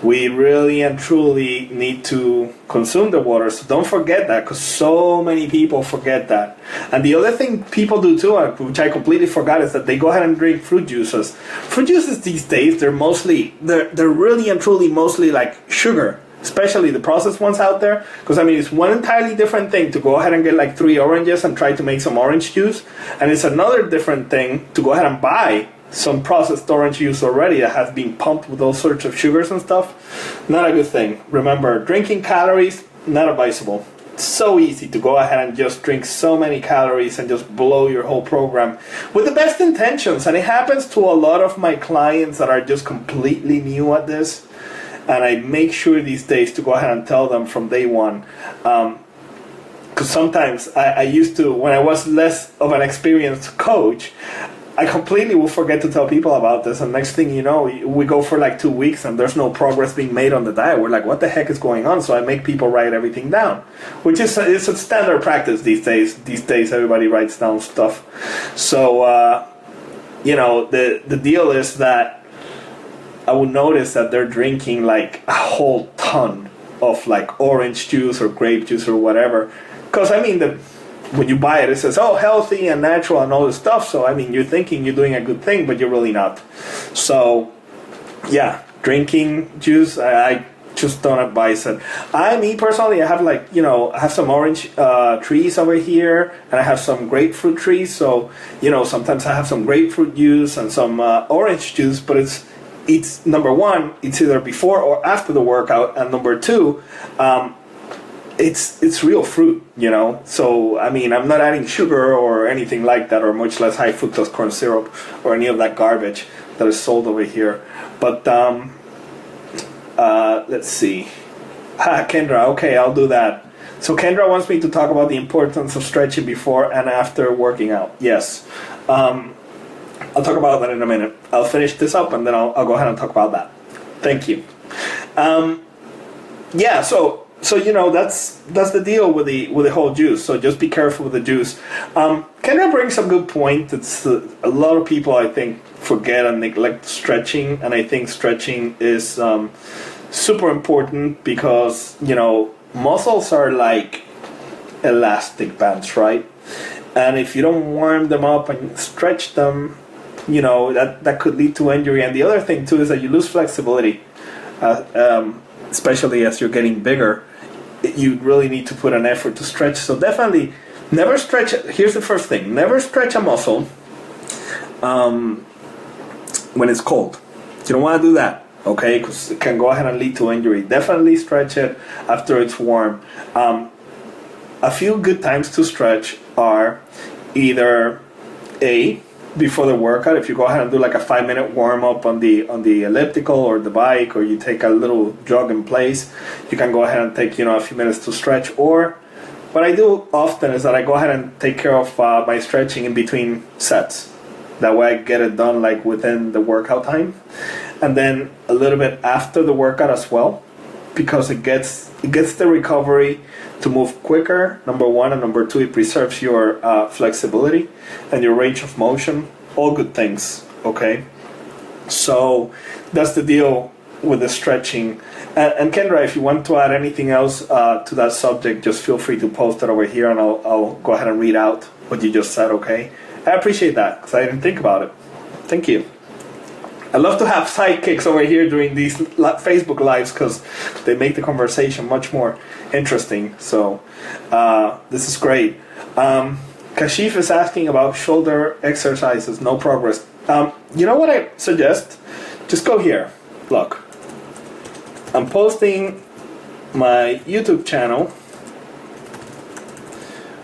we really and truly need to consume the water. So don't forget that, because so many people forget that. And the other thing people do too, which I completely forgot, is that they go ahead and drink fruit juices. Fruit juices these days, they're really and truly mostly like sugar, especially the processed ones out there. Because I mean, it's one entirely different thing to go ahead and get like 3 oranges and try to make some orange juice, and it's another different thing to go ahead and buy some processed orange juice already that has been pumped with all sorts of sugars and stuff. Not a good thing. Remember, drinking calories, not advisable. It's so easy to go ahead and just drink so many calories and just blow your whole program with the best intentions. And it happens to a lot of my clients that are just completely new at this. And I make sure these days to go ahead and tell them from day one. Because sometimes I used to, when I was less of an experienced coach, I completely will forget to tell people about this, and next thing you know, we go for like 2 weeks and there's no progress being made on the diet. We're like, what the heck is going on? So I make people write everything down, which is it's a standard practice these days. These days, everybody writes down stuff. So, the deal is that I would notice that they're drinking like a whole ton of like orange juice or grape juice or whatever. Because, I mean, when you buy it, it says, oh, healthy and natural and all this stuff. So, I mean, you're thinking you're doing a good thing, but you're really not. So, yeah, drinking juice, I just don't advise it. Me personally, I have I have some orange trees over here, and I have some grapefruit trees. So, sometimes I have some grapefruit juice and some orange juice, but it's number one, it's either before or after the workout, and number two, it's real fruit, So, I mean, I'm not adding sugar or anything like that, or much less high fructose corn syrup or any of that garbage that is sold over here. But, let's see. Kendra, okay, I'll do that. So Kendra wants me to talk about the importance of stretching before and after working out. Yes. I'll talk about that in a minute. I'll finish this up and then I'll go ahead and talk about that. Thank you. So that's the deal with the whole juice. So just be careful with the juice. Kendra brings some good point. It's a lot of people, I think, forget and neglect stretching, and I think stretching is super important because muscles are like elastic bands, right? And if you don't warm them up and stretch them, that could lead to injury. And the other thing too is that you lose flexibility, especially as you're getting bigger. You really need to put an effort to stretch. So definitely never stretch. Here's the first thing: never stretch a muscle when it's cold. You don't want to do that, okay? Because it can go ahead and lead to injury. Definitely stretch it after it's warm. A few good times to stretch are either before the workout. If you go ahead and do like a 5-minute warm up on the elliptical or the bike, or you take a little jog in place, you can go ahead and take a few minutes to stretch. Or what I do often is that I go ahead and take care of my stretching in between sets. That way I get it done like within the workout time, and then a little bit after the workout as well, because it gets the recovery to move quicker, number one, and number two, it preserves your flexibility and your range of motion. All good things, okay? So that's the deal with the stretching. And Kendra, if you want to add anything else to that subject, just feel free to post it over here, and I'll go ahead and read out what you just said, okay? I appreciate that, because I didn't think about it. Thank you. I love to have sidekicks over here during these Facebook lives, because they make the conversation much more interesting. So this is great. Kashif is asking about shoulder exercises, no progress. You know what I suggest? Just go here. Look, I'm posting my YouTube channel,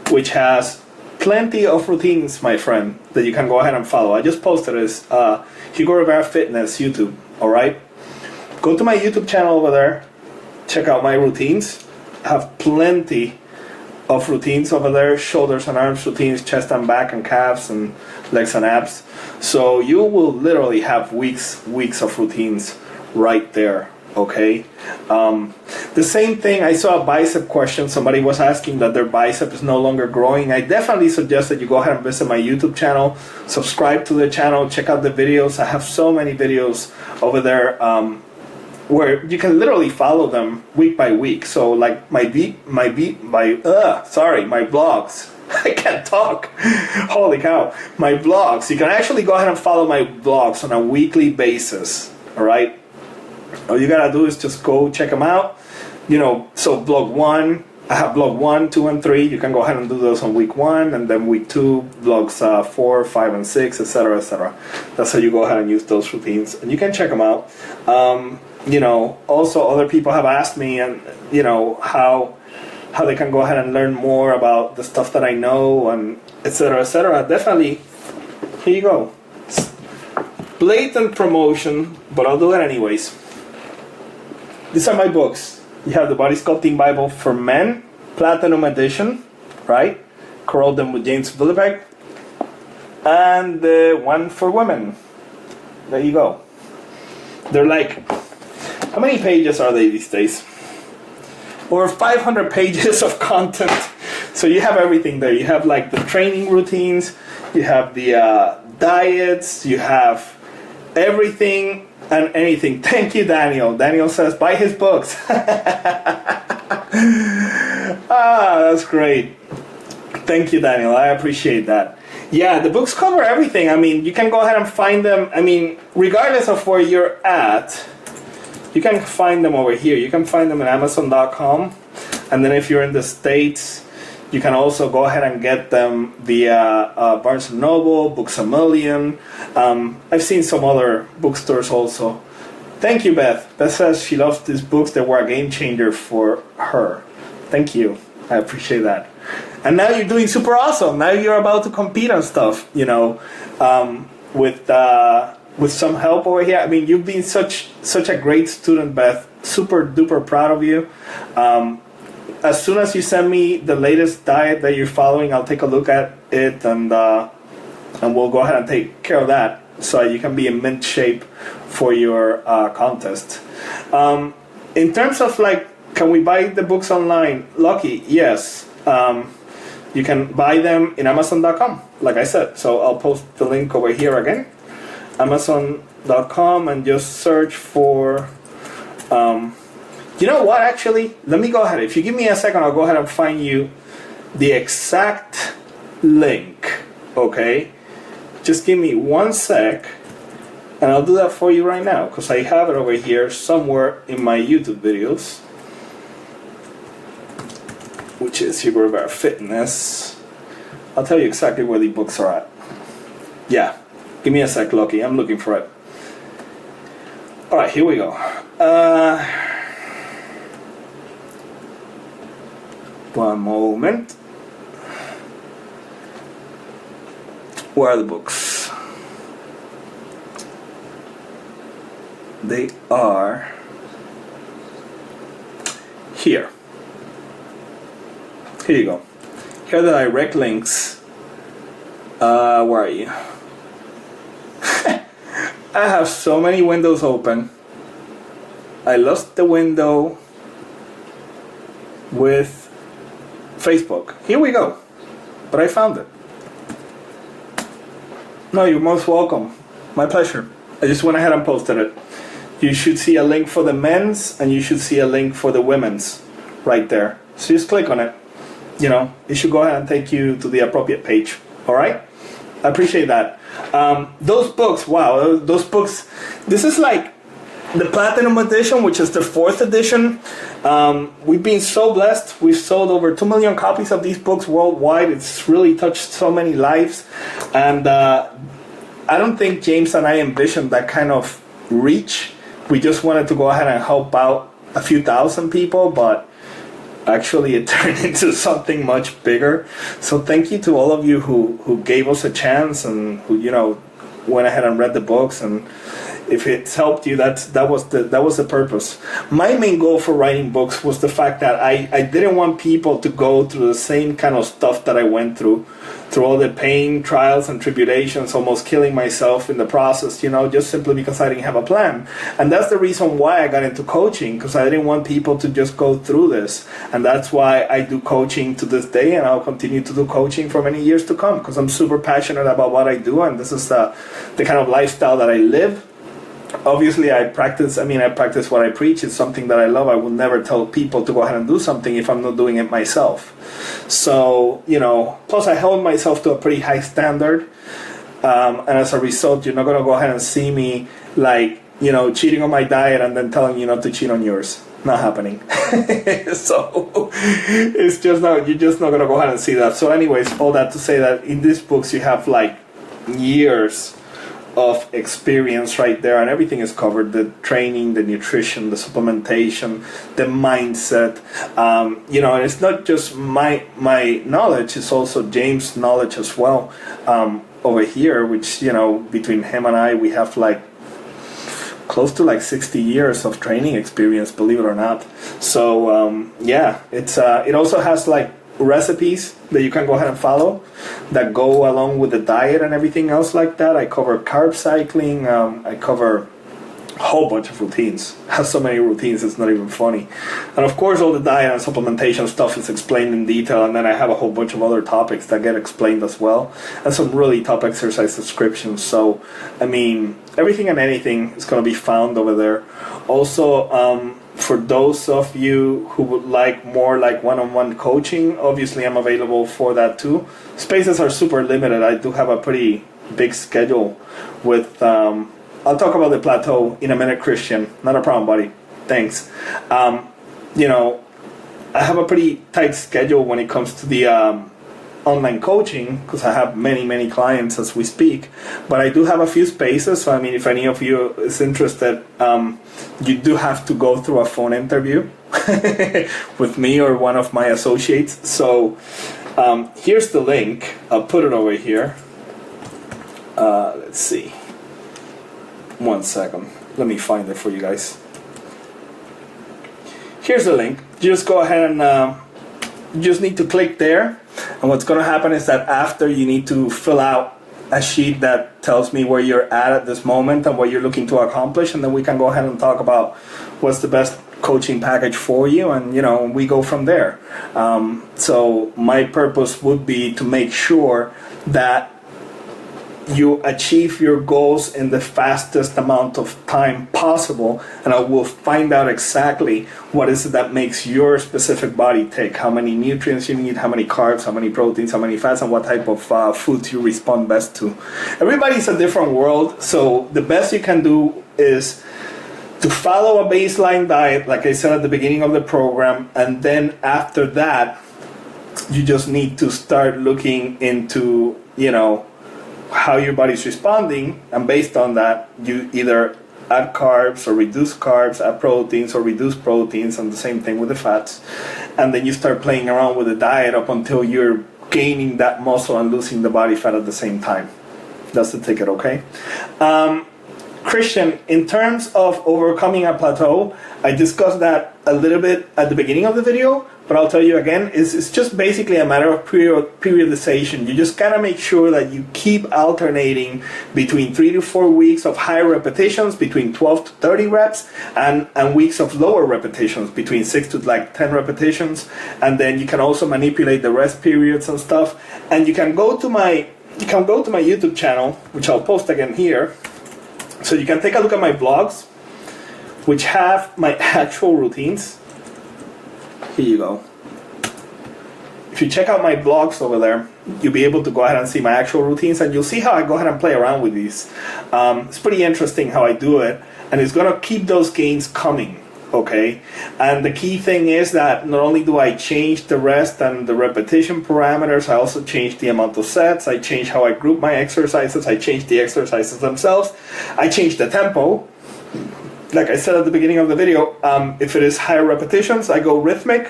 which has plenty of routines, my friend, that you can go ahead and follow. I just posted this, HugoRiveraFitness YouTube, alright? Go to my YouTube channel over there, check out my routines. I have plenty of routines over there, shoulders and arms routines, chest and back and calves and legs and abs. So you will literally have weeks of routines right there, okay? The same thing, I saw a bicep question. Somebody was asking that their bicep is no longer growing. I definitely suggest that you go ahead and visit my YouTube channel, subscribe to the channel, check out the videos. I have so many videos over there where you can literally follow them week by week. So like my vlogs. I can't talk. Holy cow. My vlogs. You can actually go ahead and follow my vlogs on a weekly basis. All right. All you gotta do is just go check them out. So vlog 1, I have vlog 1, 2, and 3. You can go ahead and do those on week 1, and then week 2, vlogs 4, 5, and 6, etc., etc. That's how you go ahead and use those routines, and you can check them out. Also other people have asked me, and how they can go ahead and learn more about the stuff that I know, and etc., etc. Definitely, here you go. Blatant promotion, but I'll do it anyways. These are my books. You have the Body Sculpting Bible for Men, Platinum Edition, right? Corral them with James Villebeck. And the one for women. There you go. They're like, how many pages are they these days? Over 500 pages of content. So you have everything there. You have like the training routines, you have the diets, you have everything and anything. Thank you, Daniel. Daniel says, buy his books. That's great. Thank you, Daniel. I appreciate that. Yeah, the books cover everything. I mean, you can go ahead and find them. I mean, regardless of where you're at, you can find them over here. You can find them at Amazon.com. And then if you're in the States, you can also go ahead and get them via Barnes & Noble, Books A Million. I've seen some other bookstores also. Thank you, Beth. Beth says she loves these books. They were a game changer for her. Thank you. I appreciate that. And now you're doing super awesome. Now you're about to compete on stuff, with some help over here. I mean, you've been such a great student, Beth. Super duper proud of you. As soon as you send me the latest diet that you're following, I'll take a look at it, and we'll go ahead and take care of that so you can be in mint shape for your contest. In terms of can we buy the books online? Lucky, yes. You can buy them in Amazon.com, like I said. So I'll post the link over here again. Amazon.com, and just search for you know what, actually, let me go ahead. If you give me a second, I'll go ahead and find you the exact link. Okay, just give me 1 sec, and I'll do that for you right now, because I have it over here somewhere in my YouTube videos, which is HugoRiveraFitness. I'll tell you exactly where the books are at. Yeah, give me a sec, Lucky. I'm looking for it. All right, here we go. One moment. Where are the books? They are here. Here you go. Here are the direct links. Where are you? I have so many windows open. I lost the window with Facebook. Here we go. But I found it. No, you're most welcome. My pleasure. I just went ahead and posted it. You should see a link for the men's, and you should see a link for the women's right there. So just click on it. It should go ahead and take you to the appropriate page. All right? I appreciate that. Those books, wow, those books. This is like the Platinum Edition, which is the 4th edition. We've been so blessed. We've sold over 2 million copies of these books worldwide. It's really touched so many lives. And I don't think James and I envisioned that kind of reach. We just wanted to go ahead and help out a few thousand people, but actually it turned into something much bigger. So thank you to all of you who gave us a chance, and who went ahead and read the books. And if it's helped you, that was the purpose. My main goal for writing books was the fact that I didn't want people to go through the same kind of stuff that I went through all the pain, trials, and tribulations, almost killing myself in the process, just simply because I didn't have a plan. And that's the reason why I got into coaching, because I didn't want people to just go through this. And that's why I do coaching to this day, and I'll continue to do coaching for many years to come, because I'm super passionate about what I do, and this is the kind of lifestyle that I live. Obviously, I practice what I preach. It's something that I love. I will never tell people to go ahead and do something if I'm not doing it myself. So, plus I held myself to a pretty high standard. And as a result, you're not going to go ahead and see me cheating on my diet and then telling you not to cheat on yours. Not happening. So it's just not, you're just not going to go ahead and see that. So anyways, all that to say that in these books, you have years of experience right there, and everything is covered: the training, the nutrition, the supplementation, the mindset. And it's not just my knowledge, it's also James' knowledge as well, over here, which between him and I, we have close to 60 years of training experience, believe it or not. So it also has recipes that you can go ahead and follow that go along with the diet and everything else like that. I cover carb cycling. I cover a whole bunch of routines. It has so many routines, it's not even funny. And of course, all the diet and supplementation stuff is explained in detail. And then I have a whole bunch of other topics that get explained as well, and some really top exercise descriptions. So, everything and anything is going to be found over there. Also, for those of you who would like more one-on-one coaching, obviously I'm available for that too. Spaces are super limited. I do have a pretty big schedule with, I'll talk about the plateau in a minute, Christian. Not a problem, buddy. Thanks. I have a pretty tight schedule when it comes to the online coaching, because I have many clients as we speak, but I do have a few spaces. So if any of you is interested, you do have to go through a phone interview with me or one of my associates. So here's the link. I'll put it over here. Let's see, 1 second, let me find it for you guys. Here's the link. Just go ahead and you just need to click there. And what's going to happen is that after, you need to fill out a sheet that tells me where you're at this moment and what you're looking to accomplish. And then we can go ahead and talk about what's the best coaching package for you. And, we go from there. So my purpose would be to make sure that you achieve your goals in the fastest amount of time possible, and I will find out exactly what is it that makes your specific body tick, how many nutrients you need, how many carbs, how many proteins, how many fats, and what type of foods you respond best to. Everybody's a different world, so the best you can do is to follow a baseline diet, like I said at the beginning of the program, and then after that, you just need to start looking into, how your body's responding, and based on that, you either add carbs or reduce carbs, add proteins or reduce proteins, and the same thing with the fats. And then you start playing around with the diet up until you're gaining that muscle and losing the body fat at the same time. That's the ticket, okay? Christian, in terms of overcoming a plateau, I discussed that a little bit at the beginning of the video, but I'll tell you again, it's just basically a matter of periodization. You just gotta make sure that you keep alternating between 3 to 4 weeks of higher repetitions, between 12 to 30 reps, and weeks of lower repetitions, between 6 to 10 repetitions. And then you can also manipulate the rest periods and stuff. And you can go to my YouTube channel, which I'll post again here. So you can take a look at my blogs, which have my actual routines. Here you go. If you check out my blogs over there, you'll be able to go ahead and see my actual routines, and you'll see how I go ahead and play around with these. It's pretty interesting how I do it, and it's going to keep those gains coming, okay? And the key thing is that not only do I change the rest and the repetition parameters, I also change the amount of sets, I change how I group my exercises, I change the exercises themselves, I change the tempo. Like I said at the beginning of the video, if it is higher repetitions, I go rhythmic.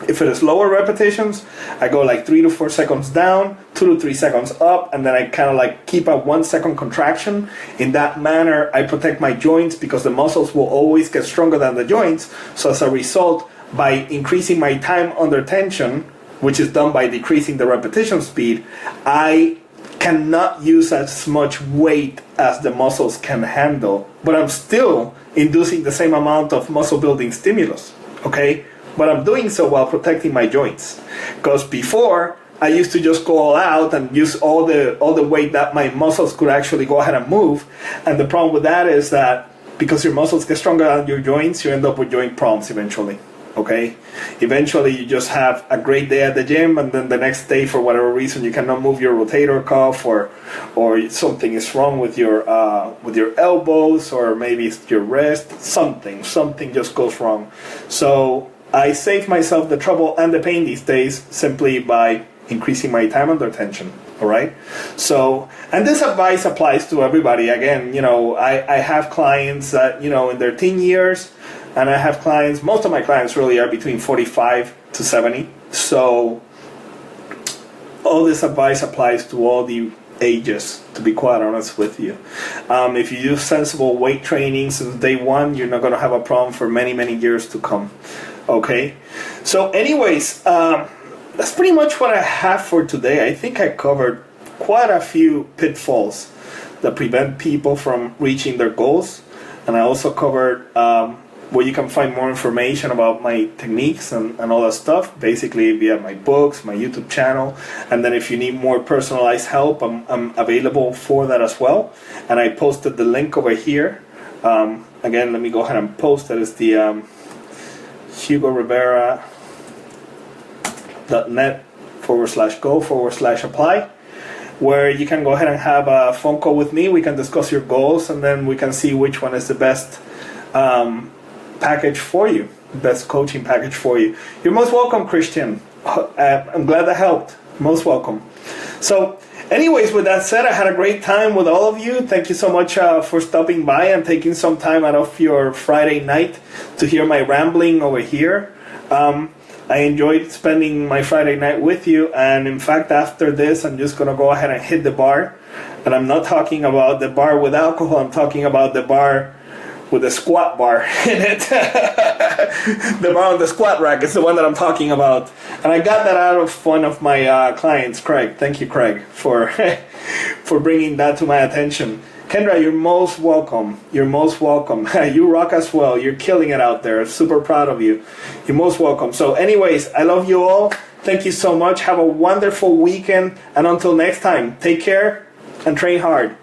If it is lower repetitions, I go like 3 to 4 seconds down, 2 to 3 seconds up, and then I kind of like keep a 1 second contraction. In that manner, I protect my joints because the muscles will always get stronger than the joints. So as a result, by increasing my time under tension, which is done by decreasing the repetition speed, I cannot use as much weight as the muscles can handle, but I'm still inducing the same amount of muscle building stimulus, okay? But I'm doing so while protecting my joints. Because before, I used to just go all out and use all the weight that my muscles could actually go ahead and move. And the problem with that is that because your muscles get stronger than your joints, you end up with joint problems eventually. Okay, eventually you just have a great day at the gym, and then the next day, for whatever reason, you cannot move your rotator cuff, or something is wrong with your elbows, or maybe it's your wrist. Something just goes wrong. So I save myself the trouble and the pain these days simply by increasing my time under tension. All right. So, and this advice applies to everybody. Again, I have clients that in their teen years. And I have clients, most of my clients really are between 45 to 70. So all this advice applies to all the ages, to be quite honest with you. If you use sensible weight training since day one, you're not going to have a problem for many, many years to come. Okay? So anyways, that's pretty much what I have for today. I think I covered quite a few pitfalls that prevent people from reaching their goals. And I also covered where you can find more information about my techniques and all that stuff, basically via my books, my YouTube channel. And then if you need more personalized help, I'm available for that as well. And I posted the link over here. Again, let me go ahead and post it. It's the HugoRiveraFitness.net/go/apply, where you can go ahead and have a phone call with me. We can discuss your goals, and then we can see which one is the best package for you, best coaching package for you. You're most welcome, Christian. I'm glad that helped. Most welcome. So anyways, with that said, I had a great time with all of you. Thank you so much for stopping by and taking some time out of your Friday night to hear my rambling over here. I enjoyed spending my Friday night with you, and in fact, after this, I'm just going to go ahead and hit the bar. And I'm not talking about the bar with alcohol, I'm talking about the bar with a squat bar in it. The bar on the squat rack is the one that I'm talking about. And I got that out of one of my clients, Craig. Thank you, Craig, for bringing that to my attention. Kendra, you're most welcome. You're most welcome. You rock as well. You're killing it out there. Super proud of you. You're most welcome. So anyways, I love you all. Thank you so much. Have a wonderful weekend. And until next time, take care and train hard.